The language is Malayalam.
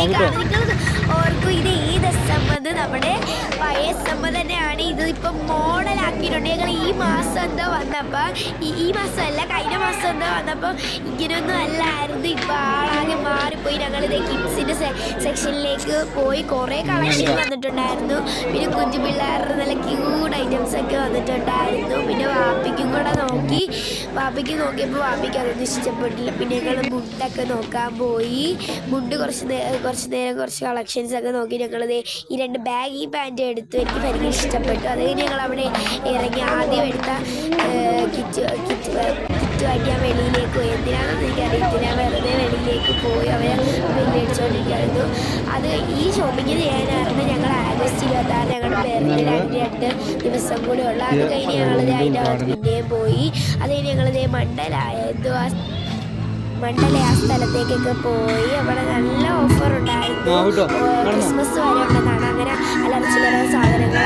നിങ്ങൾ ഓർക്കും ഇത് ഏത് SM എന്ന് നമ്മുടെ പഴയ SM തന്നെയാണ്. ഇത് ഇപ്പം മോഡലാക്കിയിട്ടുണ്ട്. ഞങ്ങൾ ഈ മാസം എന്താ വന്നപ്പോൾ ഈ മാസമല്ല കഴിഞ്ഞ മാസം എന്താ വന്നപ്പോൾ ഇങ്ങനെയൊന്നും അല്ലായിരുന്നു. ഇപ്പം ആളാകെ മാറിപ്പോയി. ഞങ്ങളിത് കിഡ്സിൻ്റെ സെക്ഷനിലേക്ക് പോയി. കുറേ കളക്ഷൻ വന്നിട്ടുണ്ടായിരുന്നു. പിന്നെ കുഞ്ഞു പിള്ളേരുടെ നല്ല ക്യൂട്ട് ഐറ്റംസ് ഒക്കെ വന്നിട്ടുണ്ടായിരുന്നു. പിന്നെ വാപ്പിക്കും കൂടെ നോക്കി. വാപ്പിക്ക് നോക്കിയപ്പോൾ വാപ്പിക്ക് അതൊന്നും ഇഷ്ടപ്പെട്ടില്ല. പിന്നെ ഞങ്ങൾ മുണ്ടൊക്കെ നോക്കാൻ പോയി. മുണ്ട് കുറച്ച് നേരം കുറച്ച് കളക്ഷൻസ് ഒക്കെ നോക്കി. ഞങ്ങളിത് ഈ 2 ബാഗി പാൻറ്റ് എടുത്തു. എനിക്ക് ഭയങ്കര ഇഷ്ടപ്പെട്ടു. അത് കഴിഞ്ഞ് ഞങ്ങൾ അവിടെ ഇറങ്ങി. ആദ്യം എടുത്ത കിറ്റുമായിട്ട് ഞാൻ വെളിയിലേക്ക് പോയി. എന്തിനാണെന്ന് എനിക്കറിയത്തില്ല. വെറുതെ വെളിയിലേക്ക് പോയി അവരെ മേടിച്ചുകൊണ്ടിരിക്കുകയായിരുന്നു. അത് ഈ ഷോപ്പിംഗ് ചെയ്യാനായിരുന്നു ഞങ്ങൾ ആഗസ്റ്റ് 26 ഞങ്ങളുടെ ബർത്ത്ഡേ 2 ദിവസം കൂടെ ഉള്ള. അത് കഴിഞ്ഞ് ഞങ്ങളിത് അതിൻ്റെ അകത്ത് പിന്നെയും പോയി. അത് കഴിഞ്ഞ് ഞങ്ങളിത് മണ്ഡല ആ സ്ഥലത്തേക്കൊക്കെ പോയി. അവിടെ നല്ല ഓഫർ ഉണ്ടായിരുന്നു. ക്രിസ്മസ് വരെ ഉണ്ടെന്നാണ്. അങ്ങനെ അലർച്ചിലറ സാധനങ്ങൾ